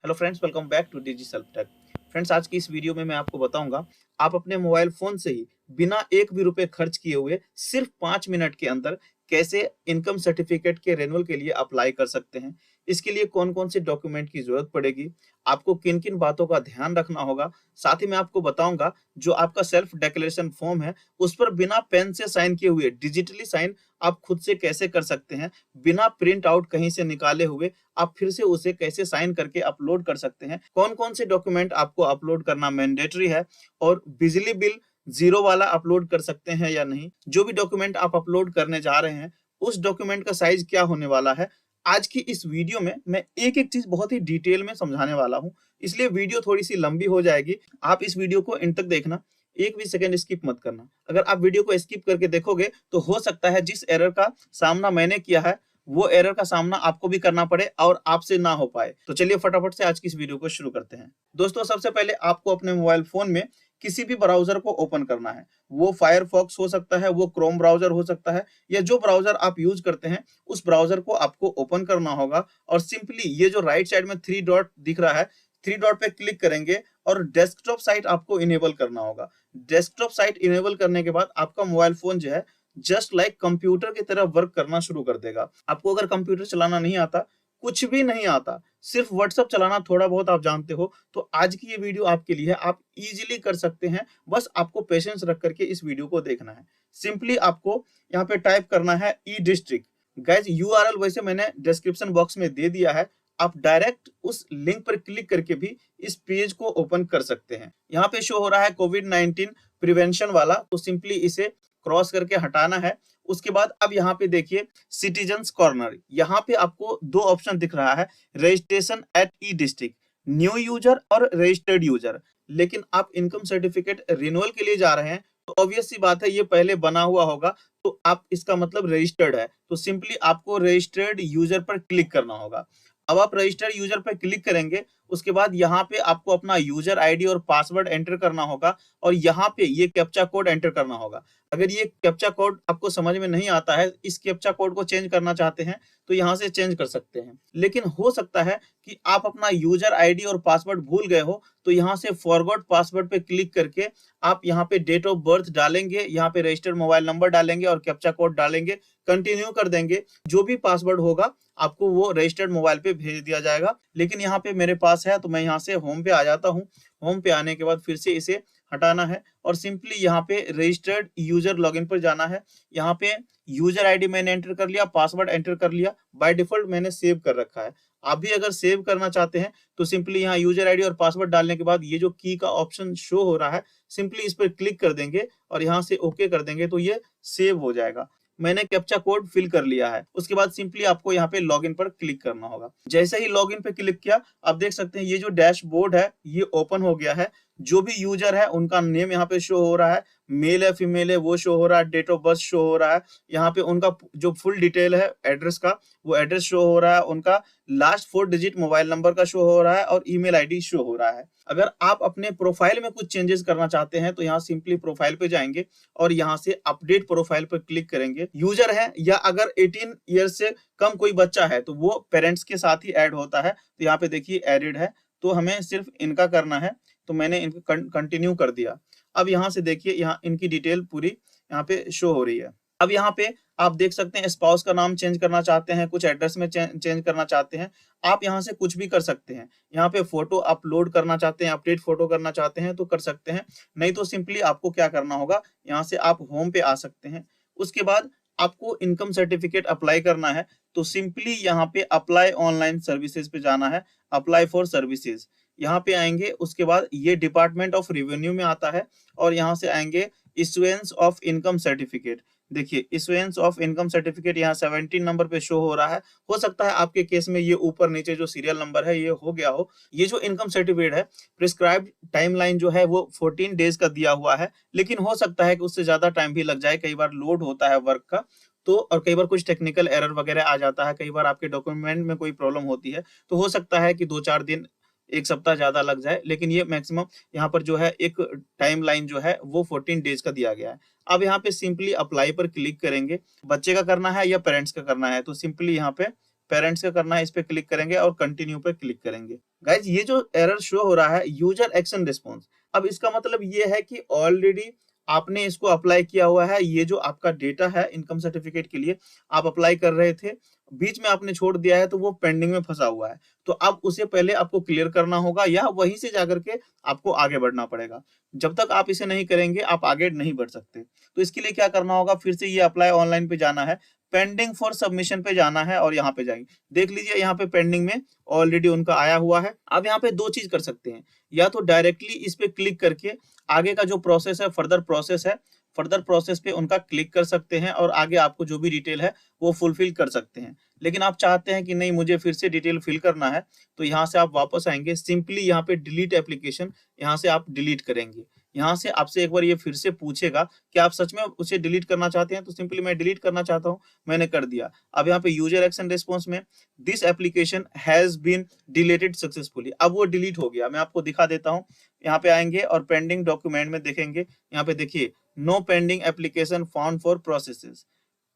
Hello friends, welcome back to Digi Self Tech. Friends, आज की इस वीडियो में मैं आपको बताऊंगा आप अपने मोबाइल फोन से ही बिना एक भी रुपए खर्च किए हुए सिर्फ 5 मिनट के अंदर कैसे इनकम सर्टिफिकेट के रेन्युअल के लिए अप्लाई कर सकते हैं। इसके लिए कौन कौन से डॉक्यूमेंट की जरूरत पड़ेगी, आपको किन किन बातों का ध्यान रखना होगा। साथ ही मैं आपको बताऊंगा जो आपका सेल्फ डिक्लेरेशन फॉर्म है उस पर बिना पेन से साइन किए हुए डिजिटली साइन आप खुद से कैसे कर सकते हैं। बिना प्रिंट आउट कहीं से निकाले हुए आप फिर से उसे कैसे साइन करके अपलोड कर सकते हैं। कौन कौन से डॉक्यूमेंट आपको अपलोड करना मैंडेटरी है और बिजली बिल जीरो वाला अपलोड कर सकते हैं या नहीं। जो भी डॉक्यूमेंट आप अपलोड करने जा रहे हैं उस डॉक्यूमेंट का साइज क्या होने वाला है। आज की इस वीडियो में मैं एक एक चीज बहुत ही डिटेल में समझाने वाला हूं, इसलिए वीडियो थोड़ी सी लंबी हो जाएगी। आप इस वीडियो को एंड तक देखना, एक भी सेकंड स्किप मत करना। अगर आप वीडियो को स्किप करके देखोगे तो हो सकता है जिस एरर का सामना मैंने किया है वो एरर का सामना आपको भी करना पड़े और आपसे ना हो पाए। तो चलिए फटाफट से आज की इस वीडियो को शुरू करते हैं। दोस्तों, सबसे पहले आपको अपने मोबाइल फोन में किसी भी ब्राउजर को ओपन करना है। वो फायरफॉक्स हो सकता है, वो क्रोम ब्राउजर हो सकता है, या जो ब्राउजर आप यूज करते हैं उस ब्राउजर को आपको ओपन करना होगा। और सिंपली ये जो राइट साइड में थ्री डॉट दिख रहा है, थ्री डॉट पे क्लिक करेंगे और डेस्कटॉप साइट आपको इनेबल करना होगा। डेस्कटॉप साइट इनेबल करने के बाद आपका मोबाइल फोन जो है जस्ट लाइक कंप्यूटर की तरह वर्क करना शुरू कर देगा। आपको अगर कंप्यूटर चलाना नहीं आता, कुछ भी नहीं आता, सिर्फ व्हाट्सएप चलाना थोड़ा बहुत आप जानते हो, तो आज की ये वीडियो आपके लिए है। आप इजीली कर सकते हैं, बस आपको पेशेंस रख करके इस वीडियो को देखना है। सिंपली आपको यहाँ पे टाइप करना है ई डिस्ट्रिक्ट। गाइज, यूआरएल वैसे मैंने डिस्क्रिप्शन बॉक्स में दे दिया है, आप डायरेक्ट उस लिंक पर क्लिक करके भी इस पेज को ओपन कर सकते हैं। यहाँ पे शो हो रहा है कोविड-19 प्रिवेंशन वाला, तो सिंपली इसे क्रॉस करके हटाना है। उसके बाद अब यहाँ पे देखिए सिटीजन्स कॉर्नर, यहाँ पे आपको दो ऑप्शन दिख रहा है, registration at E district, new user और रजिस्टर्ड यूजर। लेकिन आप इनकम सर्टिफिकेट रिन्यूअल के लिए जा रहे हैं तो ऑब्वियस सी बात है ये पहले बना हुआ होगा, तो आप इसका मतलब रजिस्टर्ड है, तो सिंपली आपको रजिस्टर्ड यूजर पर क्लिक करना होगा। अब आप रजिस्टर्ड यूजर पर क्लिक करेंगे, उसके बाद यहाँ पे आपको अपना यूजर आईडी और पासवर्ड एंटर करना होगा और यहाँ पे ये कैप्चा कोड एंटर करना होगा। अगर ये कैप्चा कोड आपको समझ में नहीं आता है, इस कैप्चा कोड को चेंज करना चाहते हैं तो यहाँ से चेंज कर सकते हैं। लेकिन हो सकता है कि आप अपना यूजर आईडी और पासवर्ड भूल गए हो, तो यहाँ से फॉरगॉट पासवर्ड पे क्लिक करके आप यहाँ पे डेट ऑफ बर्थ डालेंगे, यहाँ पे रजिस्टर्ड मोबाइल नंबर डालेंगे और कैप्चा कोड डालेंगे, कंटिन्यू कर देंगे। जो भी पासवर्ड होगा आपको वो रजिस्टर्ड मोबाइल पे भेज दिया जाएगा। लेकिन यहाँ पे मेरे पास है तो मैं यहाँ से होम पे आ जाता हूँ। होम पे आने के बाद फिर से इसे हटाना है और सिंपली यहाँ पे रजिस्टर्ड यूजर लॉगिन पर जाना है। यहाँ पे यूजर आईडी मैंने एंटर कर लिया, पासवर्ड एंटर कर लिया, बाय डिफॉल्ट मैंने सेव कर रखा है। आप भी अगर सेव करना चाहते हैं तो सिंपली यहाँ यूजर आईडी और पासवर्ड डालने के बाद ये जो की का ऑप्शन शो हो रहा है, सिंपली इस पर क्लिक कर देंगे और यहाँ से ओके कर देंगे तो ये सेव हो जाएगा। मैंने कैप्चा कोड फिल कर लिया है। उसके बाद सिंपली आपको यहाँ पे लॉगिन पर क्लिक करना होगा। जैसे ही लॉगिन पे क्लिक किया, आप देख सकते हैं ये जो डैशबोर्ड है ये ओपन हो गया है। जो भी यूजर है उनका नेम यहाँ पे शो हो रहा है, मेल है फीमेल है वो शो हो रहा है, डेट ऑफ बर्थ शो हो रहा है, यहाँ पे उनका जो फुल डिटेल है एड्रेस का वो एड्रेस शो हो रहा है, उनका लास्ट 4 डिजिट मोबाइल नंबर का शो हो रहा है और ईमेल आईडी शो हो रहा है। अगर आप अपने प्रोफाइल में कुछ चेंजेस करना चाहते हैं तो यहाँ सिंपली प्रोफाइल पे जाएंगे और यहाँ से अपडेट प्रोफाइल पर क्लिक करेंगे। यूजर है या अगर 18 ईयर से कम कोई बच्चा है तो वो पेरेंट्स के साथ ही ऐड होता है, तो यहाँ पे देखिए एडिड है, तो हमें सिर्फ इनका करना है, तो मैंने इनको कंटिन्यू कर दिया। अब यहाँ से देखिए यहाँ इनकी डिटेल पूरी यहाँ पे शो हो रही है। अब यहाँ पे आप देख सकते हैं स्पाउस का नाम चेंज करना चाहते हैं, कुछ एड्रेस में चेंज करना चाहते हैं, आप यहाँ से कुछ भी कर सकते हैं। यहाँ पे फोटो अपलोड करना चाहते हैं, अपडेट फोटो करना चाहते हैं तो कर सकते हैं, नहीं तो सिंपली आपको क्या करना होगा, यहाँ से आप होम पे आ सकते हैं। उसके बाद आपको इनकम सर्टिफिकेट अप्लाई करना है तो सिंपली यहाँ पे अप्लाई ऑनलाइन सर्विसेज पे जाना है, अप्लाई फॉर सर्विसेज यहाँ पे आएंगे। उसके बाद ये डिपार्टमेंट ऑफ रेवेन्यू में आता है और यहाँ से आएंगे इशुएंस ऑफ इनकम सर्टिफिकेट। देखिए इशुएंस ऑफ इनकम सर्टिफिकेट यहाँ 17 नंबर पे शो हो रहा है। हो सकता है आपके केस में ये ऊपर नीचे जो सीरियल नंबर है ये हो गया हो। ये जो इनकम सर्टिफिकेट है प्रिस्क्राइब्ड टाइमलाइन जो है वो 14 डेज का दिया हुआ है, लेकिन हो सकता है कि उससे ज्यादा टाइम भी लग जाए, कई बार लोड होता है वर्क का तो, और कई बार कुछ टेक्निकल एरर वगैरह आ जाता है, कई बार आपके डॉक्यूमेंट में कोई प्रॉब्लम होती है, तो हो सकता है कि 2-4 दिन, एक सप्ताह ज्यादा लग जाए। लेकिन ये मैक्सिमम यहाँ पर जो है एक टाइम लाइन जो है वो 14 डेज का दिया गया है। अब यहाँ पे सिंपली अप्लाई पर क्लिक करेंगे। बच्चे का करना है या पेरेंट्स का करना है, तो सिंपली यहाँ पे पेरेंट्स का करना है, इस पे क्लिक करेंगे और कंटिन्यू पे क्लिक करेंगे। गाइज ये जो एरर शो हो रहा है यूजर एक्शन रिस्पॉन्स, अब इसका मतलब ये है कि ऑलरेडी आपने इसको अप्लाई किया हुआ है। ये जो आपका डेटा है इनकम सर्टिफिकेट के लिए आप अप्लाई कर रहे थे, बीच में आपने छोड़ दिया है तो वो पेंडिंग में फंसा हुआ है। तो अब उसे पहले आपको क्लियर करना होगा या वहीं से जाकर के आपको आगे बढ़ना पड़ेगा। जब तक आप इसे नहीं करेंगे आप आगे नहीं बढ़ सकते। तो इसके लिए क्या करना होगा, फिर से ये अप्लाई ऑनलाइन पे जाना है, पेंडिंग फॉर सबमिशन पे जाना है और यहाँ पे जाएंगे। देख लीजिए यहाँ पे पेंडिंग में ऑलरेडी उनका आया हुआ है। अब यहाँ पे दो चीज कर सकते हैं, या तो डायरेक्टली इस पे क्लिक करके आगे का जो प्रोसेस है, फर्दर प्रोसेस पे उनका क्लिक कर सकते हैं और आगे आपको जो भी डिटेल है वो फुलफिल कर सकते हैं। लेकिन आप चाहते हैं कि नहीं मुझे फिर से डिटेल फिल करना है, तो यहाँ से आप वापस आएंगे, सिंपली यहाँ पे डिलीट एप्लीकेशन, यहाँ से आप डिलीट करेंगे। यहाँ से आपसे एक बार ये फिर से पूछेगा कि आप सच में उसे डिलीट करना चाहते हैं, तो सिंपली मैं डिलीट करना चाहता हूँ, मैंने कर दिया। अब यहाँ पे यूजर एक्शन रिस्पॉन्स में this application has been deleted successfully, अब वो डिलीट हो गया। मैं आपको दिखा देता हूँ, यहाँ पे आएंगे और पेंडिंग डॉक्यूमेंट में देखेंगे, यहाँ पे देखिए no pending application found for processes.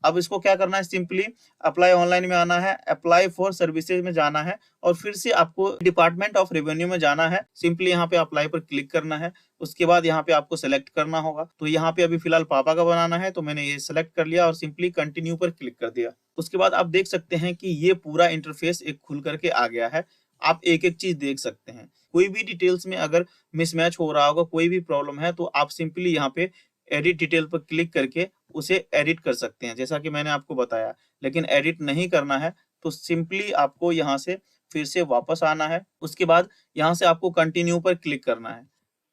अब इसको क्या करना है, सिंपली अप्लाई ऑनलाइन में आना है, अप्लाई फॉर सर्विसेज में जाना है और फिर से आपको डिपार्टमेंट ऑफ रेवेन्यू में जाना है। सिंपली यहाँ पे अप्लाई पर क्लिक करना है, उसके बाद यहाँ पे आपको सेलेक्ट करना होगा। तो यहाँ पे अभी फिलहाल पापा का बनाना है, तो मैंने ये सेलेक्ट कर लिया और सिंपली कंटिन्यू पर क्लिक कर दिया। उसके बाद आप देख सकते हैं कि ये पूरा इंटरफेस एक खुल करके आ गया है। आप एक एक चीज देख सकते हैं, कोई भी डिटेल्स में अगर मिसमैच हो रहा होगा, कोई भी प्रॉब्लम है, तो आप सिंपली यहाँ पे एडिट डिटेल पर क्लिक करके उसे एडिट कर सकते हैं, जैसा कि मैंने आपको बताया। लेकिन एडिट नहीं करना है तो सिंपली आपको यहाँ से फिर से वापस आना है। उसके बाद यहाँ से आपको कंटिन्यू पर क्लिक करना है।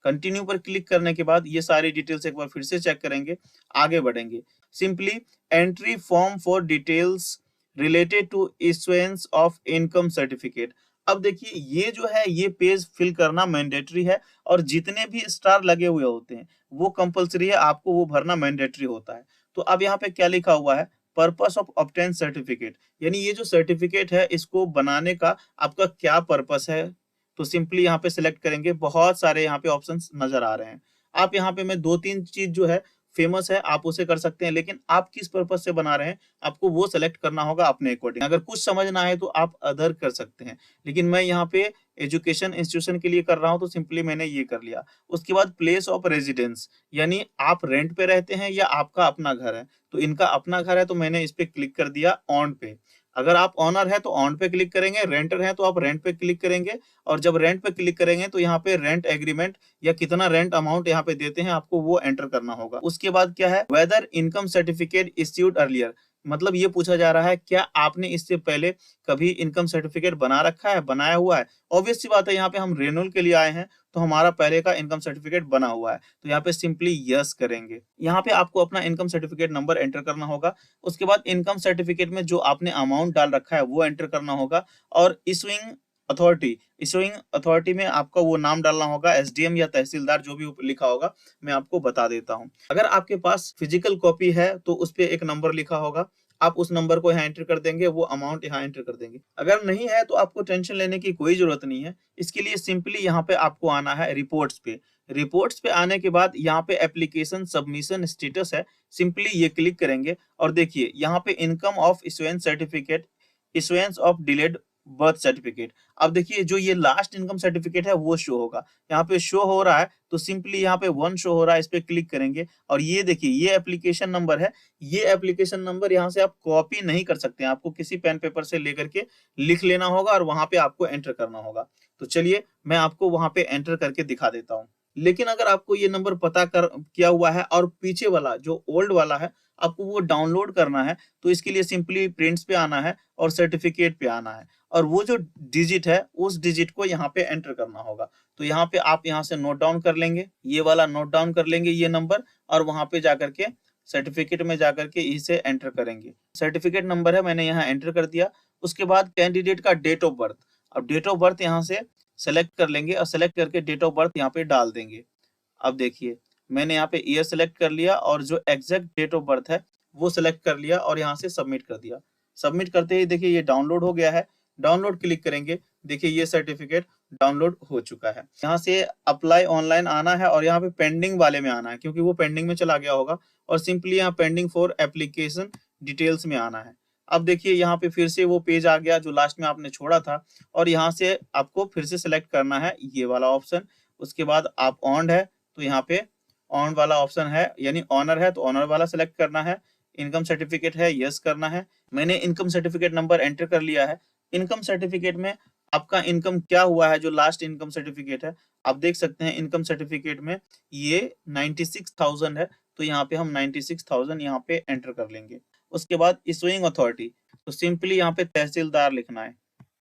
कंटिन्यू पर क्लिक करने के बाद ये सारी डिटेल्स एक बार फिर से चेक करेंगे, आगे बढ़ेंगे। Simply entry form for details related to issuance of income certificate. अब देखिए ये जो है ये पेज फिल करना मैंडेटरी है और जितने भी स्टार लगे हुए होते हैं वो कंपलसरी है, आपको वो भरना मैंडेटरी होता है। तो अब यहाँ पे क्या लिखा हुआ है, पर्पस ऑफ ऑब्टेन सर्टिफिकेट, यानी ये जो सर्टिफिकेट है इसको बनाने का आपका क्या पर्पस है। तो सिंपली यहाँ पे सिलेक्ट करेंगे, बहुत सारे यहाँ पे ऑप्शंस नजर आ रहे हैं। आप यहाँ पे मैं दो तीन चीज जो है फेमस है आप उसे कर सकते हैं, लेकिन आप किस पर्पस से बना रहे हैं आपको वो सेलेक्ट करना होगा अपने अकॉर्डिंग। अगर कुछ समझना है तो आप अदर कर सकते हैं, लेकिन मैं यहाँ पे एजुकेशन इंस्टीट्यूशन के लिए कर रहा हूँ, तो सिंपली मैंने ये कर लिया। उसके बाद प्लेस ऑफ रेजिडेंस, यानी आप रेंट पे रहते हैं या आपका अपना घर है। तो इनका अपना घर है तो मैंने इस पे क्लिक कर दिया ऑन पे। अगर आप ऑनर है तो ऑन पे क्लिक करेंगे, रेंटर है तो आप रेंट पे क्लिक करेंगे। और जब रेंट पे क्लिक करेंगे तो यहाँ पे रेंट एग्रीमेंट या कितना रेंट अमाउंट यहाँ पे देते हैं आपको वो एंटर करना होगा। उसके बाद क्या है, whether income certificate issued earlier, मतलब ये पूछा जा रहा है क्या आपने इससे पहले कभी इनकम सर्टिफिकेट बना रखा है, बनाया हुआ है। ऑब्वियस सी बात है, यहाँ पे हम रेनुअल के लिए आए हैं तो हमारा पहले का इनकम सर्टिफिकेट बना हुआ है, तो यहाँ पे सिंपली यस करेंगे। यहाँ पे आपको अपना इनकम सर्टिफिकेट नंबर एंटर करना होगा। उसके बाद इनकम सर्टिफिकेट में जो आपने अमाउंट डाल रखा है वो एंटर करना होगा। और इशूइंग अथॉरिटी में आपका वो नाम डालना होगा, एसडीएम या तहसीलदार जो भी लिखा होगा मैं आपको बता देता हूँ। अगर आपके पास फिजिकल कॉपी है तो उस पे एक नंबर लिखा होगा, आप उस नंबर को यहाँ एंटर कर देंगे, वो अमाउंट यहाँ एंटर कर देंगे। अगर नहीं है तो आपको टेंशन लेने की कोई जरूरत नहीं है। इसके लिए सिंपली यहाँ पे आपको आना है रिपोर्ट्स पे। रिपोर्ट्स पे आने के बाद यहाँ पे एप्लीकेशन सबमिशन स्टेटस है, सिंपली ये क्लिक करेंगे और देखिए यहाँ पे income of issuance certificate, issuance of delayed birth certificate. अब देखिए जो ये लास्ट इनकम सर्टिफिकेट है वो शो होगा, यहाँ पे शो हो रहा है तो सिंपली यहाँ पे 1 शो हो रहा है, इस पे क्लिक करेंगे और ये देखिए ये एप्लीकेशन नंबर है। ये एप्लीकेशन नंबर यहाँ से आप कॉपी नहीं कर सकते हैं, आपको किसी पेन पेपर से लेकर के लिख लेना होगा और वहां पे आपको एंटर करना होगा। तो चलिए मैं आपको वहां पे एंटर करके दिखा देता हूँ। लेकिन अगर आपको ये नंबर पता कर किया हुआ है और पीछे वाला जो ओल्ड वाला है आपको वो डाउनलोड करना है, तो इसके लिए सिंपली प्रिंट्स पे आना है और सर्टिफिकेट पे आना है और वो जो डिजिट है उस डिजिट को यहाँ पे एंटर करना होगा। तो यहाँ पे आप यहाँ से नोट डाउन कर लेंगे, ये वाला नोट डाउन कर लेंगे ये नंबर, और वहां पे जाकर के सर्टिफिकेट में जाकर के इसे एंटर करेंगे। सर्टिफिकेट नंबर है मैंने यहाँ एंटर कर दिया। उसके बाद कैंडिडेट का डेट ऑफ बर्थ, अब डेट ऑफ बर्थ यहाँ से सेलेक्ट कर लेंगे और सेलेक्ट करके डेट ऑफ बर्थ यहाँ पे डाल देंगे। अब देखिए मैंने यहाँ पे ईयर सेलेक्ट कर लिया और जो एग्जैक्ट डेट ऑफ बर्थ है वो सेलेक्ट कर लिया और यहाँ से सबमिट कर दिया। सबमिट करते ही देखिए ये डाउनलोड हो गया है, डाउनलोड क्लिक करेंगे, देखिए ये सर्टिफिकेट डाउनलोड हो चुका है। यहाँ से अप्लाई ऑनलाइन आना है और यहाँ पे पेंडिंग वाले में आना है क्योंकि वो पेंडिंग में चला गया होगा, और सिंपली यहाँ पेंडिंग फॉर एप्लीकेशन डिटेल्स में आना है। अब देखिए यहाँ पे फिर से वो पेज आ गया जो लास्ट में आपने छोड़ा था, और यहाँ से आपको फिर से सेलेक्ट करना है ये वाला ऑप्शन। उसके बाद आप ऑन है तो यहाँ पे ऑन वाला ऑप्शन है, यानी ऑनर है तो ऑनर वाला सेलेक्ट करना है। इनकम सर्टिफिकेट है, यस करना है। मैंने इनकम सर्टिफिकेट नंबर एंटर कर लिया है। इनकम सर्टिफिकेट में आपका इनकम क्या हुआ है, जो लास्ट इनकम सर्टिफिकेट है, आप देख सकते हैं इनकम सर्टिफिकेट में ये 96,000 है, तो यहाँ पे हम 96,000 यहाँ पे एंटर कर लेंगे। उसके बाद इशूइंग अथॉरिटी, तो सिंपली यहाँ पे तहसीलदार लिखना है।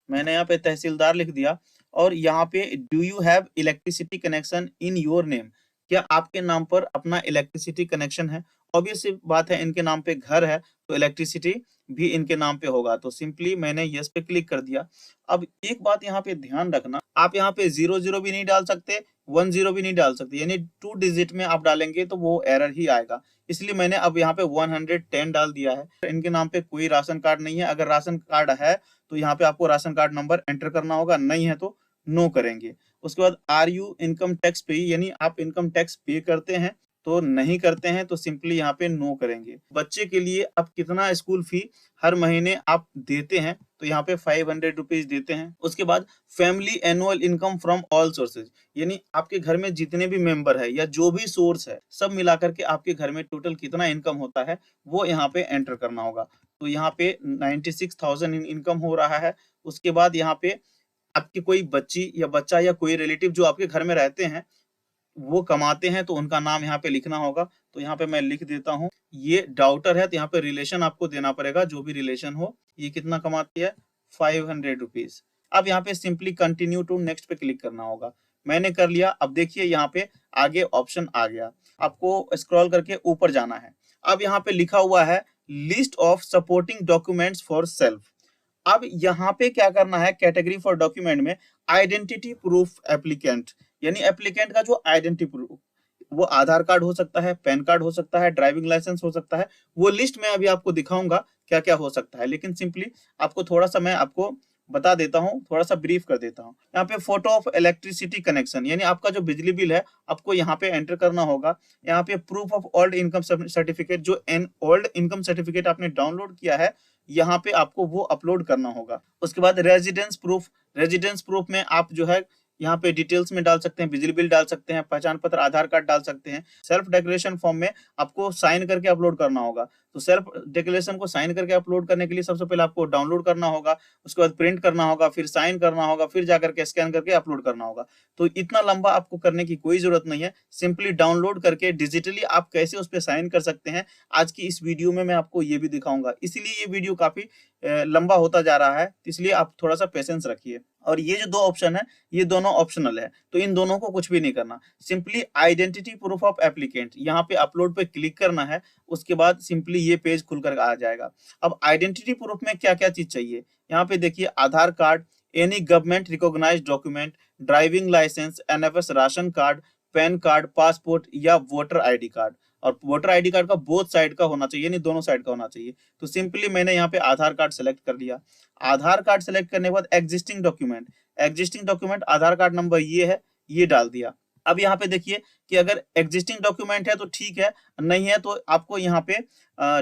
मैंने यहाँ पे तहसीलदार लिख दिया, और यहाँ पे do you have electricity connection in your name, क्या आपके नाम पर अपना इलेक्ट्रिसिटी कनेक्शन है। ऑब्वियस सी बात है, इनके नाम पे घर है तो इलेक्ट्रिसिटी भी इनके नाम पे होगा, तो सिंपली मैंने यस पे क्लिक कर दिया। अब एक बात यहाँ पे ध्यान रखना, आप यहाँ पे 00 भी नहीं डाल सकते, 10 भी नहीं डाल सकते, यानी 2 डिजिट में आप डालेंगे तो वो एरर ही आएगा। इसलिए मैंने अब यहाँ पे 110 डाल दिया है। इनके नाम पे कोई राशन कार्ड नहीं है, अगर राशन कार्ड है तो यहाँ पे आपको राशन कार्ड नंबर एंटर करना होगा, नहीं है तो नो करेंगे। उसके बाद आर यू इनकम टैक्स पे, यानी आप इनकम टैक्स पे करते हैं, तो नहीं करते हैं तो सिंपली यहाँ पे नो करेंगे। बच्चे के लिए आप कितना स्कूल फी हर महीने आप देते हैं, तो यहाँ पे 500 रुपीज देते हैं। उसके बाद family annual income from all sources, यानी आपके घर में जितने भी मेंबर है या जो भी सोर्स है सब मिलाकर के आपके घर में टोटल कितना इनकम होता है वो यहाँ पे एंटर करना होगा। तो यहाँ पे 96,000 इनकम हो रहा है। उसके बाद यहाँ पे आपकी कोई बच्ची या बच्चा या कोई रिलेटिव जो आपके घर में रहते हैं वो कमाते हैं, तो उनका नाम यहाँ पे लिखना होगा। तो यहाँ पे मैं लिख देता हूँ, ये डाउटर है तो यहाँ पे रिलेशन आपको देना पड़ेगा, जो भी रिलेशन हो। ये कितना कमाती है, 500 रुपीज। अब यहाँ पे सिंपली कंटिन्यू टू नेक्स्ट पे क्लिक करना होगा। मैंने कर लिया। अब देखिए यहाँ पे आगे ऑप्शन आ गया, आपको स्क्रॉल करके ऊपर जाना है। अब यहाँ पे लिखा हुआ है list of supporting documents for self. अब यहाँ पे क्या करना है, कैटेगरी फॉर डॉक्यूमेंट में आइडेंटिटी प्रूफ एप्लीकेंट, यानी एप्लीकेंट का जो आइडेंटिटी प्रूफ, वो आधार कार्ड हो सकता है, पैन कार्ड हो सकता है, ड्राइविंग लाइसेंस हो सकता है। वो लिस्ट में अभी आपको दिखाऊंगा क्या क्या हो सकता है, लेकिन सिंपली आपको थोड़ा सा मैं आपको बता देता हूँ, थोड़ा सा ब्रीफ कर देता हूँ। यहाँ पे फोटो ऑफ इलेक्ट्रिसिटी कनेक्शन, यानी आपका जो बिजली बिल है आपको यहाँ पे एंटर करना होगा। यहाँ पे proof of old income certificate, जो ओल्ड इनकम सर्टिफिकेट आपने डाउनलोड किया है यहाँ पे आपको वो अपलोड करना होगा। उसके बाद रेजिडेंस प्रूफ, रेजिडेंस प्रूफ में आप जो है यहाँ पे डिटेल्स में डाल सकते हैं, बिजली बिल डाल सकते हैं, पहचान पत्र, आधार कार्ड डाल सकते हैं। सेल्फ डिक्लेरेशन फॉर्म में आपको साइन करके अपलोड करना होगा। तो सेल्फ डिक्लेरेशन को साइन करके अपलोड करने के लिए सबसे पहले आपको डाउनलोड करना होगा, उसके बाद प्रिंट करना होगा, फिर साइन करना होगा, फिर जाकर के स्कैन करके अपलोड करना होगा। तो इतना लंबा आपको करने की कोई जरूरत नहीं है, सिंपली डाउनलोड करके डिजिटली आप कैसे उस पर साइन कर सकते हैं आज की इस वीडियो में मैं आपको ये भी दिखाऊंगा। इसीलिए ये वीडियो काफी लंबा होता जा रहा है, इसलिए आप थोड़ा सा पेशेंस रखिए। और ये जो दो ऑप्शन है ये दोनों ऑप्शनल है, तो इन दोनों को कुछ भी नहीं करना। Simply identity proof of applicant यहाँ पे अपलोड पे क्लिक करना है। उसके बाद सिंपली ये पेज खुलकर आ जाएगा। अब आइडेंटिटी प्रूफ में क्या क्या चीज चाहिए, यहाँ पे देखिए Aadhaar card, any government recognised document, driving licence, NFS ration card, pan card, passport या वोटर आईडी कार्ड। और वोटर आईडी कार्ड का बोथ साइड का होना चाहिए, यानी दोनों साइड का होना चाहिए। तो सिंपली मैंने यहाँ पे आधार कार्ड सेलेक्ट कर लिया। आधार कार्ड सेलेक्ट करने के बाद एग्जिस्टिंग डॉक्यूमेंट, एग्जिस्टिंग डॉक्यूमेंट आधार कार्ड नंबर ये है, ये डाल दिया। अब यहाँ पे देखिए कि अगर एग्जिस्टिंग डॉक्यूमेंट है तो ठीक है, नहीं है तो आपको यहाँ पे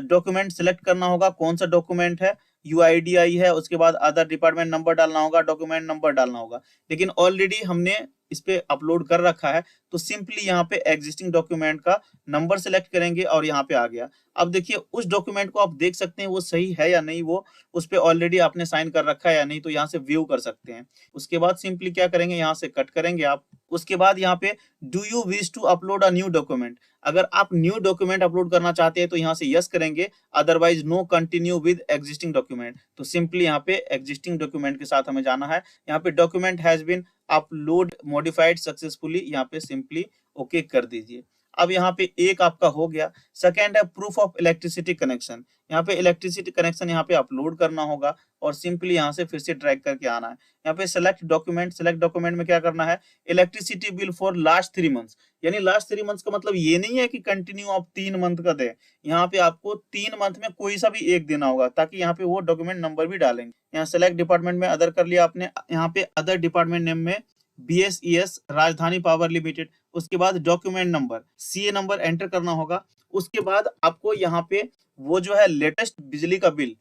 डॉक्यूमेंट सेलेक्ट करना होगा, कौन सा डॉक्यूमेंट है। यूआईडीआई है, उसके बाद अदर डिपार्टमेंट नंबर डालना होगा, डॉक्यूमेंट नंबर डालना होगा। लेकिन ऑलरेडी हमने इस पे अपलोड कर रखा है, तो सिंपली यहाँ पे एग्जिस्टिंग डॉक्यूमेंट का नंबर सेलेक्ट करेंगे और यहाँ पे आ गया। अब देखिए उस डॉक्यूमेंट को आप देख सकते हैं वो सही है या नहीं, वो उस पे ऑलरेडी आपने साइन कर रखा है या नहीं, तो यहाँ से व्यू कर सकते हैं। उसके बाद सिंपली क्या करेंगे, यहाँ से कट करेंगे आप। उसके बाद यहाँ पे do you wish to upload a new document, अगर आप न्यू डॉक्यूमेंट अपलोड करना चाहते हैं तो यहाँ से यस करेंगे, otherwise no continue with existing document. तो सिंपली यहाँ पे एग्जिस्टिंग डॉक्यूमेंट के साथ हमें जाना है। यहाँ पे document has been upload modified successfully, यहाँ पे सिंपली ओके कर दीजिए। अब यहाँ पे एक आपका हो गया। सेकेंड है प्रूफ ऑफ इलेक्ट्रिसिटी कनेक्शन, यहाँ पे इलेक्ट्रिसिटी कनेक्शन यहाँ पे अपलोड करना होगा और सिंपली यहाँ से फिर से ड्रैग करके आना है। यहाँ पे सेलेक्ट डॉक्यूमेंट, सेलेक्ट डॉक्यूमेंट में क्या करना है, electricity bill for last 3 months, यानी लास्ट 3 मंथ्स का मतलब ये नहीं है कि कंटिन्यू आप 3 मंथ का दे, यहाँ पे आपको 3 मंथ में कोई सा भी एक देना होगा, ताकि यहाँ पे वो डॉक्यूमेंट नंबर भी डालेंगे। यहाँ सेलेक्ट डिपार्टमेंट में अदर कर लिया आपने, यहाँ पे अदर डिपार्टमेंट नेम में BSES राजधानी पावर लिमिटेड। उसके बाद document number, CA number enter करना होगा। उसके बाद आपको यहाँ पे वो जो है लेटेस्ट बिजली का बिल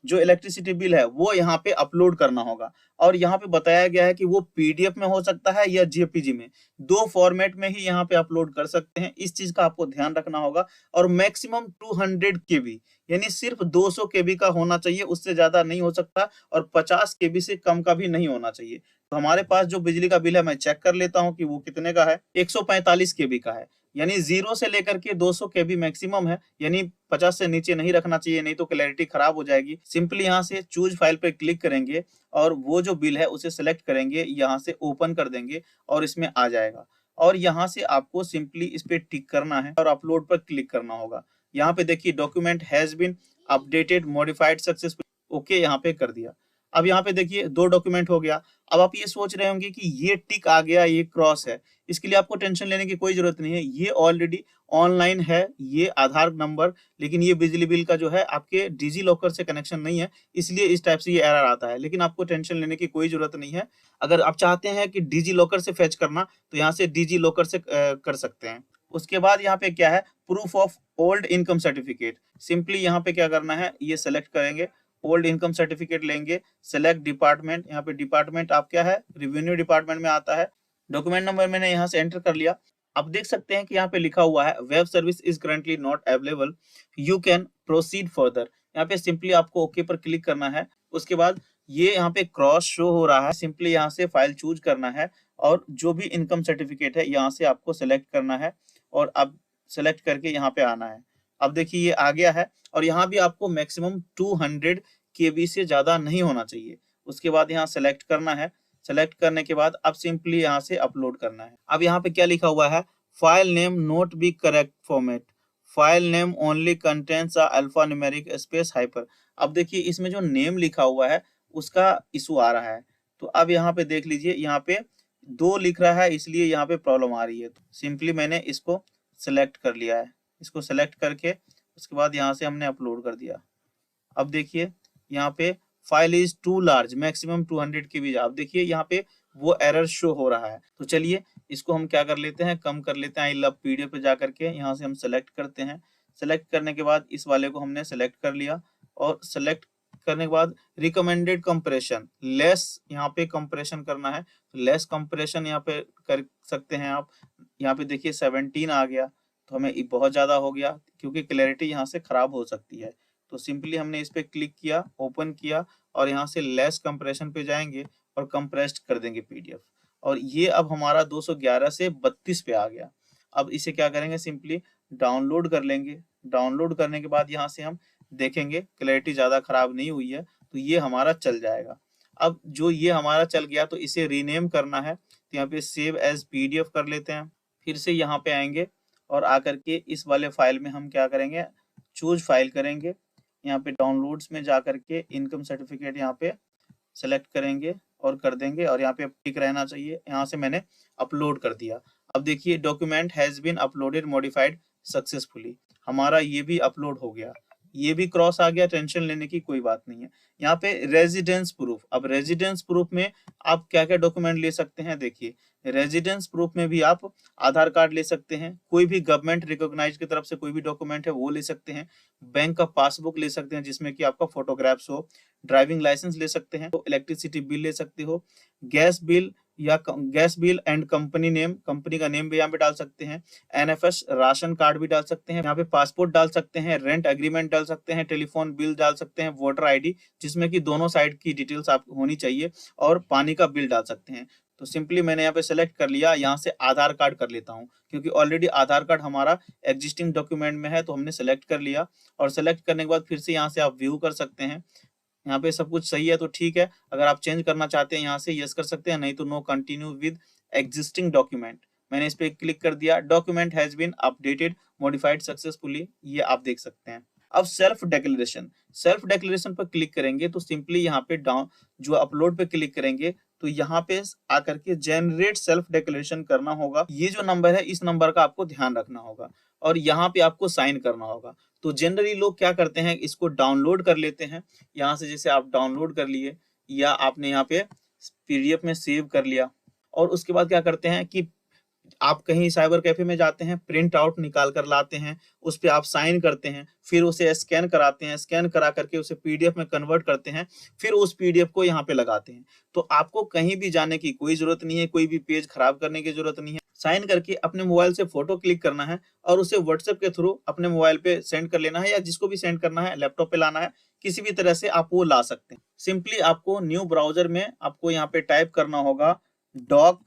जो इलेक्ट्रिसिटी बिल है वो यहाँ पे अपलोड करना होगा। और यहाँ पे बताया गया है कि वो पीडीएफ में हो सकता है या जेपीजी में, दो फॉर्मेट में ही यहाँ पे अपलोड कर सकते हैं। इस चीज का आपको ध्यान रखना होगा। और मैक्सिमम 200 केबी, यानी सिर्फ 200 केबी का होना चाहिए, उससे ज्यादा नहीं हो सकता, और 50 केबी से कम का भी नहीं होना चाहिए। तो हमारे पास जो बिजली का बिल है मैं चेक कर लेता हूँ कि वो कितने का है। 145 केबी का है, यानी 0 से लेकर के 200 केबी मैक्सिमम है, यानी 50 से नीचे नहीं रखना चाहिए, नहीं तो क्लैरिटी खराब हो जाएगी। सिंपली यहाँ से चूज फाइल पे क्लिक करेंगे और वो जो बिल है उसे सेलेक्ट करेंगे, यहाँ से ओपन कर देंगे और इसमें आ जाएगा। और यहाँ से आपको सिंपली इस पे टिक करना है और अपलोड पर क्लिक करना होगा। यहाँ पे देखिए document has been updated modified successful, okay यहाँ पे कर दिया। अब यहाँ पे देखिए 2 डॉक्यूमेंट हो गया। अब आप ये सोच रहे होंगे कि ये टिक आ गया, ये क्रॉस है, इसके लिए आपको टेंशन लेने की कोई जरूरत नहीं है। ये ऑलरेडी ऑनलाइन है, ये आधार नंबर, लेकिन ये बिजली बिल का जो है आपके डिजी लॉकर से कनेक्शन नहीं है, इसलिए इस टाइप से ये एरर आता है। लेकिन आपको टेंशन लेने की कोई जरूरत नहीं है। अगर आप चाहते हैं कि डिजी लॉकर से फेच करना, तो यहाँ से डिजी लॉकर से कर सकते हैं। उसके बाद यहाँ पे क्या है, proof of old income certificate. Simply यहाँ पे क्या करना है, ये सेलेक्ट करेंगे, ओल्ड इनकम सर्टिफिकेट लेंगे, सेलेक्ट डिपार्टमेंट, यहाँ पे डिपार्टमेंट आप क्या है, रेवेन्यू डिपार्टमेंट में आता है। डॉक्यूमेंट नंबर मैंने यहाँ से एंटर कर लिया। आप देख सकते हैं कि यहाँ पे लिखा हुआ है web service is currently not available, you can proceed further. यहाँ पे सिंपली आपको ओके पर क्लिक करना है। उसके बाद ये यहाँ पे क्रॉस शो हो रहा है, सिंपली यहाँ से फाइल चूज करना है और जो भी इनकम सर्टिफिकेट है यहाँ से आपको सेलेक्ट करना है और अब सेलेक्ट करके यहाँ पे आना है। अब देखिए ये आ गया है और यहाँ भी आपको मैक्सिमम 200 केबी से ज्यादा नहीं होना चाहिए। उसके बाद यहाँ सेलेक्ट करना है। सेलेक्ट करने के बाद अब सिंपली यहाँ से अपलोड करना है। अब यहाँ पे क्या लिखा हुआ है, file name not be correct format, file name only contains a alpha numeric space hyper. अब देखिए इसमें जो नेम लिखा हुआ है उसका इशू आ रहा है। तो अब यहाँ पे देख लीजिए, यहाँ पे 2 लिख रहा है, इसलिए यहाँ पे प्रॉब्लम आ रही है। तो सिंपली मैंने इसको सेलेक्ट कर लिया है। इसको सेलेक्ट करके उसके बाद यहाँ से हमने अपलोड कर दिया। अब देखिए यहाँ पे file is too large, maximum 200 KB. आप देखिए यहाँ पे वो एरर शो हो रहा है। तो चलिए इसको हम क्या कर लेते हैं, कम कर लेते हैं। आई लव पीडीएफ पे जा करके यहाँ से हम सेलेक्ट करते हैं। सेलेक्ट करने के बाद इस वाले को हमने सेलेक्ट कर लिया और सेलेक्ट करने के बाद रिकमेंडेड कंप्रेशन लेस, यहाँ पे कंप्रेशन करना है। तो लेस कंप्रेशन यहाँ पे कर सकते हैं आप। यहाँ पे देखिए 17 आ गया, तो हमें बहुत ज्यादा हो गया क्योंकि क्लैरिटी यहाँ से खराब हो सकती है। तो सिंपली हमने इस पे क्लिक किया, ओपन किया और यहाँ से लेस कंप्रेशन पे जाएंगे और कंप्रेस्ड कर देंगे पीडीएफ। और ये अब हमारा 211 से 32 पे आ गया। अब इसे क्या करेंगे, सिंपली डाउनलोड कर लेंगे। डाउनलोड करने के बाद यहाँ से हम देखेंगे क्लैरिटी ज्यादा खराब नहीं हुई है, तो ये हमारा चल जाएगा। अब जो ये हमारा चल गया तो इसे रीनेम करना है। तो यहाँ पे सेव एज पीडीएफ कर लेते हैं। फिर से यहाँ पे आएंगे और आकर के इस वाले फाइल में हम क्या करेंगे, चूज फाइल करेंगे। यहाँ पे डाउनलोड्स में जा करके इनकम सर्टिफिकेट यहाँ पे सेलेक्ट करेंगे और कर देंगे और यहाँ पे टिक रहना चाहिए। यहाँ से मैंने अपलोड कर दिया। अब देखिए document has been uploaded modified successfully, हमारा ये भी अपलोड हो गया, ये भी क्रॉस आ गया, टेंशन लेने की कोई बात नहीं है। यहाँ पे रेजिडेंस प्रूफ, अब रेजिडेंस प्रूफ में आप क्या क्या डॉक्यूमेंट ले सकते हैं, देखिए रेजिडेंस प्रूफ में भी आप आधार कार्ड ले सकते हैं, कोई भी गवर्नमेंट रिकॉग्नाइज की तरफ से कोई भी डॉक्यूमेंट है वो ले सकते हैं, बैंक का पासबुक ले सकते हैं जिसमें कि आपका फोटोग्राफ्स हो, ड्राइविंग लाइसेंस ले सकते हैं, तो इलेक्ट्रिसिटी बिल ले सकते हो, गैस बिल या gas bill and company name, company का नेम भी यहाँ पे डाल सकते हैं, एनएफएस राशन कार्ड भी डाल सकते हैं, यहाँ पे पासपोर्ट डाल सकते हैं, रेंट एग्रीमेंट डाल सकते हैं, टेलीफोन बिल डाल सकते हैं, वोटर आईडी जिसमें कि दोनों साइड की डिटेल्स आप होनी चाहिए, और पानी का बिल डाल सकते हैं। तो सिंपली मैंने यहाँ पे सेलेक्ट कर लिया, यहाँ से आधार कार्ड कर लेता हूँ क्योंकि ऑलरेडी आधार कार्ड हमारा एग्जिस्टिंग डॉक्यूमेंट में है, तो हमने सेलेक्ट कर लिया। और सेलेक्ट करने के बाद फिर से यहाँ से आप व्यू कर सकते हैं। यहाँ पे सब कुछ सही है तो ठीक है, अगर आप चेंज करना चाहते हैं यहाँ से यस कर सकते हैं, नहीं तो no continue with existing document. मैंने इस पे क्लिक कर दिया, document has been updated modified successfully, ये आप देख सकते हैं। अब सेल्फ डिक्लेरेशन, सेल्फ डिक्लेरेशन पर क्लिक करेंगे तो सिंपली यहाँ पे डाउन जो अपलोड पे क्लिक करेंगे तो यहाँ पे आकर के जनरेट सेल्फ डिक्लेरेशन करना होगा। ये जो नंबर है इस नंबर का आपको ध्यान रखना होगा और यहाँ पे आपको साइन करना होगा। तो जनरली लोग क्या करते हैं, इसको डाउनलोड कर लेते हैं यहाँ से, जैसे आप डाउनलोड कर लिए या आपने यहाँ पे पीडीएफ में सेव कर लिया और उसके बाद क्या करते हैं कि आप कहीं साइबर कैफे में जाते हैं, प्रिंट आउट निकाल कर लाते हैं, उस पे आप साइन करते हैं, फिर उसे स्कैन कराते हैं, स्कैन करा करके उसे पीडीएफ में कन्वर्ट करते हैं, फिर उस पीडीएफ को यहाँ पे लगाते हैं। तो आपको कहीं भी जाने की कोई जरूरत नहीं है, कोई भी पेज खराब करने की जरूरत नहीं है। साइन करके अपने मोबाइल से फोटो क्लिक करना है और उसे व्हाट्सएप के थ्रू अपने मोबाइल पे सेंड कर लेना है, या जिसको भी सेंड करना है लैपटॉप पे लाना है, किसी भी तरह से आप वो ला सकते हैं। सिंपली आपको न्यू ब्राउजर में आपको यहाँ पे टाइप करना होगा doc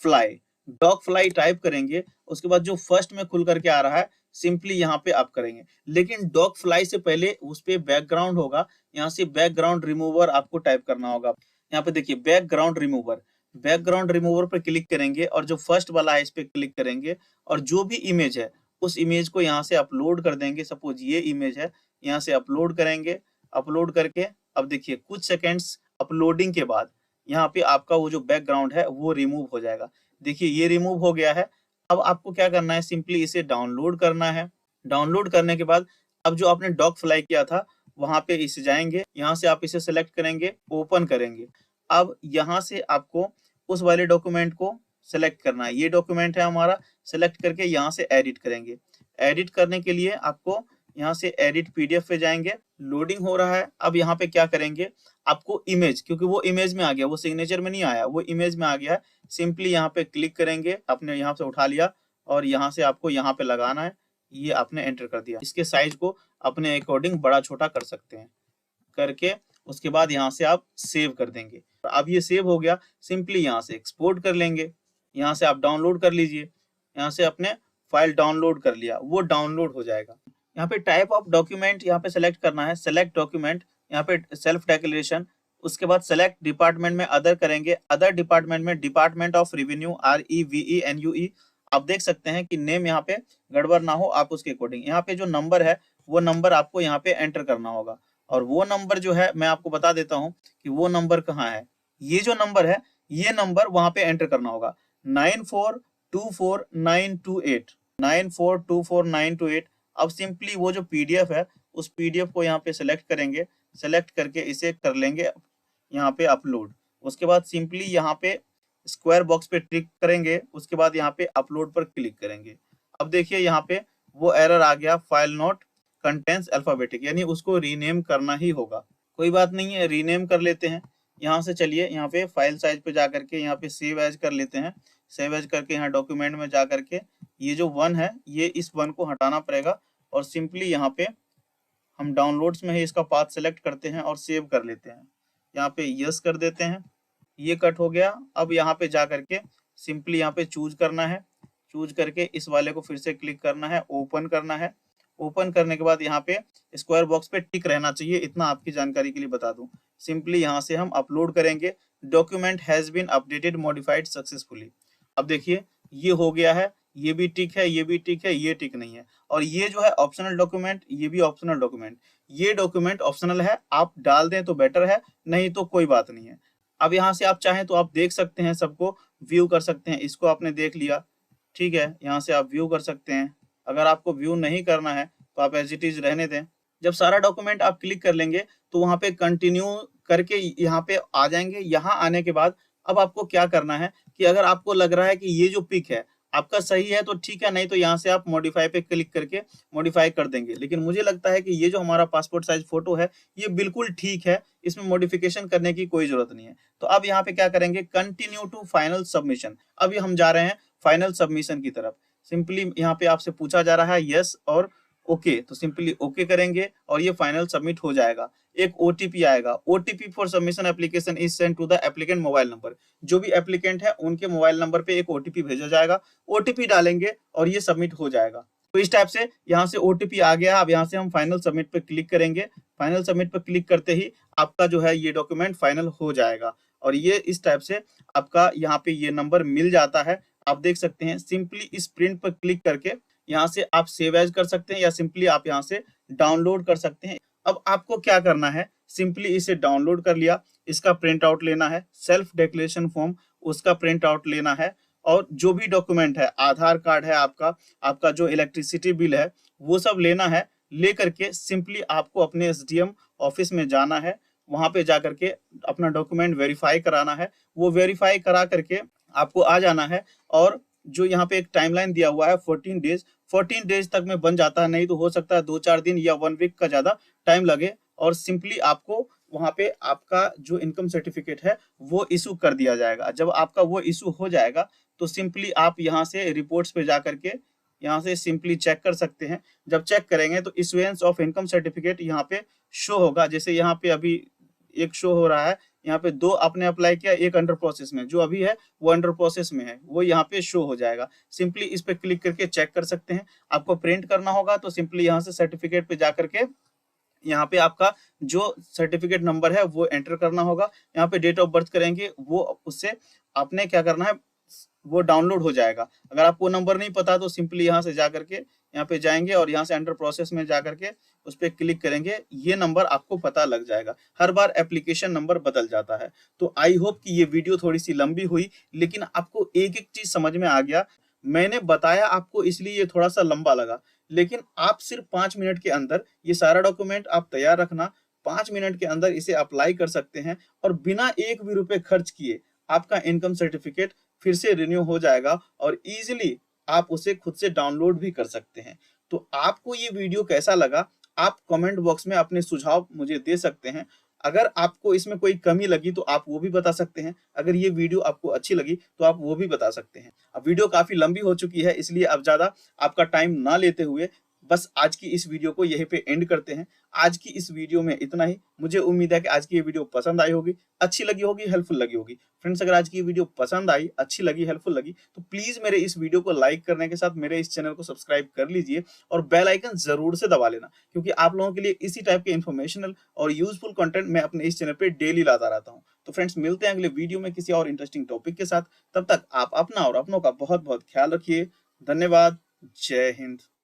fly. Doc fly type करेंगे, उसके बाद जो फर्स्ट में खुल करके आ रहा है सिंपली यहाँ पे आप करेंगे। लेकिन डॉक फ्लाई से पहले उस पे बैकग्राउंड होगा, यहाँ से बैकग्राउंड रिमूवर आपको टाइप करना होगा। यहाँ पे देखिए बैकग्राउंड रिमूवर, बैकग्राउंड रिमूवर पर क्लिक करेंगे और जो फर्स्ट वाला है इस पे क्लिक करेंगे और जो भी इमेज है उस इमेज को यहाँ से अपलोड कर देंगे। सपोज ये इमेज है, यहाँ से अपलोड करेंगे। अपलोड करके अब देखिए कुछ सेकेंड्स अपलोडिंग के बाद यहाँ पे आपका वो जो बैकग्राउंड है वो रिमूव हो जाएगा। देखिए ये रिमूव हो गया है। अब आपको क्या करना है, सिंपली इसे डाउनलोड करना है। डाउनलोड करने के बाद अब जो आपने डॉक फ्लाई किया था वहां पे इसे जाएंगे, यहाँ से आप इसे सेलेक्ट करेंगे, ओपन करेंगे। अब यहाँ से आपको उस वाले डॉक्यूमेंट को सेलेक्ट करना है। ये डॉक्यूमेंट है हमारा, सेलेक्ट करके यहाँ से एडिट करेंगे। एडिट करने के लिए आपको यहाँ से एडिट पीडीएफ पे जाएंगे। लोडिंग हो रहा है। अब यहाँ पे क्या करेंगे, आपको इमेज, क्योंकि वो इमेज में आ गया, वो सिग्नेचर में नहीं आया, वो इमेज में आ गया है। सिंपली यहाँ पे क्लिक करेंगे, आपने यहाँ से उठा लिया और यहाँ से आपको यहाँ पे लगाना है। ये आपने एंटर कर दिया। इसके साइज को अपने अकॉर्डिंग बड़ा छोटा कर सकते हैं। करके उसके बाद यहाँ से आप सेव कर देंगे। अब ये सेव हो गया, सिंपली यहाँ से एक्सपोर्ट कर लेंगे। यहाँ से आप डाउनलोड कर लीजिए। यहाँ से अपने फाइल डाउनलोड कर लिया, वो डाउनलोड हो जाएगा। यहाँ पे टाइप ऑफ डॉक्यूमेंट यहाँ पे सेलेक्ट करना है, सेलेक्ट डॉक्यूमेंट, यहाँ पे सेल्फ डिक्लेरेशन। उसके बाद सेलेक्ट डिपार्टमेंट में अदर करेंगे। अदर डिपार्टमेंट में डिपार्टमेंट ऑफ रेवेन्यू, REVENUE। आप देख सकते हैं कि नेम यहाँ पे गड़बड़ ना हो, आप उसके अकॉर्डिंग यहाँ पे जो नंबर है वो नंबर आपको यहाँ पे एंटर करना होगा। और वो नंबर जो है मैं आपको बता देता हूँ कि वो नंबर कहाँ है। ये जो नंबर है ये नंबर वहां पे एंटर करना होगा, 94244928, 94244928। अब सिंपली वो जो पीडीएफ है उस पीडीएफ को यहाँ पे सेलेक्ट करेंगे। सेलेक्ट करके इसे कर लेंगे यहाँ पे अपलोड। उसके बाद सिंपली यहाँ पे स्क्वायर बॉक्स पे टिक करेंगे। उसके बाद यहाँ पे अपलोड पर क्लिक करेंगे। अब देखिए यहाँ पे वो एरर आ गया, फाइल नॉट कंटेंस अल्फाबेटिक, यानी उसको रीनेम करना ही होगा। कोई बात नहीं है, रीनेम कर लेते हैं। यहाँ से चलिए यहाँ पे फाइल साइज पे जा करके यहाँ पे सेव एज कर लेते हैं। सेव एज करके यहाँ डॉक्यूमेंट में जा करके ये जो 1 है ये इस 1 को हटाना पड़ेगा और सिंपली यहाँ पे हम डाउनलोड्स में ही इसका पाथ सेलेक्ट करते हैं और सेव कर लेते हैं। यहाँ पे यस कर देते हैं। ये कट हो गया। अब यहाँ पे जा करके सिंपली यहाँ पे चूज करना है। चूज करके इस वाले को फिर से क्लिक करना है, ओपन करना है। ओपन करने के बाद यहाँ पे स्क्वायर बॉक्स पे टिक रहना चाहिए, इतना आपकी जानकारी के लिए बता दूं। सिंपली यहाँ से हम अपलोड करेंगे, document has been updated modified successfully. अब देखिए ये हो गया है, ये भी टिक है, ये भी टिक है, ये टिक नहीं है। और ये जो है ऑप्शनल डॉक्यूमेंट, ये भी ऑप्शनल डॉक्यूमेंट। ये डॉक्यूमेंट ऑप्शनल है, आप डाल दें तो बेटर है, नहीं तो कोई बात नहीं है। अब यहाँ से आप चाहें तो आप देख सकते हैं, सबको व्यू कर सकते हैं। इसको आपने देख लिया, ठीक है, यहाँ से आप व्यू कर सकते हैं। अगर आपको व्यू नहीं करना है तो आप एज इट इज रहने दें। जब सारा डॉक्यूमेंट आप क्लिक कर लेंगे तो वहां पे कंटिन्यू करके यहाँ पे आ जाएंगे। यहाँ आने के बाद अब आपको क्या करना है कि अगर आपको लग रहा है कि ये जो पिक है आपका सही है तो ठीक है, नहीं तो यहाँ से आप मॉडिफाई पे क्लिक करके मॉडिफाई कर देंगे। लेकिन मुझे लगता है कि ये जो हमारा पासपोर्ट साइज फोटो है ये बिल्कुल ठीक है, इसमें मॉडिफिकेशन करने की कोई जरूरत नहीं है। तो अब यहाँ पे क्या करेंगे, कंटिन्यू टू फाइनल सबमिशन। अभी हम जा रहे हैं फाइनल सबमिशन की तरफ। सिंपली यहाँ पे आपसे पूछा जा रहा है यस और ओके, तो सिंपली ओके करेंगे और ये फाइनल सबमिट हो जाएगा। एक ओटीपी आएगा, OTP for submission application is sent to the applicant mobile number. जो भी एप्लीकेंट है उनके मोबाइल नंबर पे एक ओटीपी भेजा जाएगा। ओटीपी डालेंगे और ये सबमिट हो जाएगा। तो इस टाइप से यहाँ से ओटीपी आ गया। अब यहाँ से हम फाइनल सबमिट पे क्लिक करेंगे। फाइनल सबमिट पे क्लिक करते ही आपका जो है ये डॉक्यूमेंट फाइनल हो जाएगा और ये इस टाइप से आपका यहाँ पे ये नंबर मिल जाता है। आप देख सकते हैं, सिंपली इस प्रिंट पर क्लिक करके यहाँ से आप सेव एज कर सकते हैं या सिंपली आप यहाँ से डाउनलोड कर सकते हैं। अब आपको क्या करना है, सिंपली इसे डाउनलोड कर लिया, इसका प्रिंट आउट लेना है, सेल्फ डिक्लेरेशन फॉर्म उसका प्रिंट आउट लेना है और जो भी डॉक्यूमेंट है, आधार कार्ड है आपका, आपका जो इलेक्ट्रिसिटी बिल है वो सब लेना है। ले करके सिंपली आपको अपने SDM ऑफिस में जाना है, वहां पे जा करके अपना डॉक्यूमेंट वेरीफाई कराना है। वो वेरीफाई करा करके आपको आ जाना है और जो यहाँ पे एक टाइमलाइन दिया हुआ है 14 डेज, 14 डेज तक में बन जाता है, नहीं तो हो सकता है 2-4 दिन या 1 वीक का ज्यादा टाइम लगे। और सिंपली आपको वहां पे आपका जो इनकम सर्टिफिकेट है वो इशू कर दिया जाएगा। जब आपका वो इशू हो जाएगा तो सिंपली आप यहाँ से रिपोर्ट्स पे जा करके यहाँ से सिंपली चेक कर सकते हैं। जब चेक करेंगे तो इशुएंस ऑफ इनकम सर्टिफिकेट यहाँ पे शो होगा। जैसे यहाँ पे अभी एक शो हो रहा है, यहाँ पे 2 आपने अप्लाई किया, एक अंडर प्रोसेस में, जो अभी है वो अंडर प्रोसेस में है, वो यहाँ पे शो हो जाएगा। सिंपली इस पे क्लिक करके चेक कर सकते हैं। आपको प्रिंट करना होगा तो सिंपली यहाँ से सर्टिफिकेट पे जा करके यहाँ पे आपका जो सर्टिफिकेट नंबर है वो एंटर करना होगा। यहाँ पे डेट ऑफ बर्थ करेंगे, वो उससे आपने क्या करना है, वो डाउनलोड हो जाएगा। अगर आपको नंबर नहीं पता तो सिंपली यहाँ से जा करके यहाँ पे जाएंगे और यहाँ से अंडर प्रोसेस में जा करके उस पर क्लिक करेंगे, ये नंबर आपको पता लग जाएगा। हर बार एप्लीकेशन नंबर बदल जाता है। तो आई होप कि ये वीडियो थोड़ी सी लंबी हुई, लेकिन आपको एक एक चीज समझ में आ गया। मैंने बताया आपको इसलिए ये थोड़ा सा लंबा लगा, लेकिन आप सिर्फ 5 मिनट के अंदर ये सारा डॉक्यूमेंट आप तैयार रखना, 5 मिनट के अंदर इसे अप्लाई कर सकते हैं और बिना एक भी रुपए खर्च किए आपका इनकम सर्टिफिकेट फिर से रिन्यू हो जाएगा और इजीली आप उसे खुद से डाउनलोड भी कर सकते हैं। तो आपको ये वीडियो कैसा लगा, आप कमेंट बॉक्स में अपने सुझाव मुझे दे सकते हैं। अगर आपको इसमें कोई कमी लगी तो आप वो भी बता सकते हैं। अगर ये वीडियो आपको अच्छी लगी तो आप वो भी बता सकते हैं। अब वीडियो काफी लंबी हो चुकी है, इसलिए अब ज्यादा आपका टाइम ना लेते हुए बस आज की इस वीडियो को यहीं पे एंड करते हैं। आज की इस वीडियो में इतना ही। मुझे उम्मीद है कि आज की ये वीडियो पसंद आई होगी, अच्छी लगी होगी, हेल्पफुल लगी होगी। फ्रेंड्स, अगर आज की ये वीडियो पसंद आई, अच्छी लगी, हेल्पफुल लगी तो प्लीज मेरे इस वीडियो को लाइक करने के साथ मेरे इस चैनल को सब्सक्राइब कर लीजिए और बेल आइकन जरूर से दबा लेना, क्योंकि आप लोगों के लिए इसी टाइप के इन्फॉर्मेशनल और यूजफुल कंटेंट मैं अपने इस चैनल पे डेली लाता रहता हूँ। तो फ्रेंड्स, मिलते हैं अगले वीडियो में किसी और इंटरेस्टिंग टॉपिक के साथ। तब तक आप अपना और अपनों का बहुत बहुत ख्याल रखिए। धन्यवाद। जय हिंद।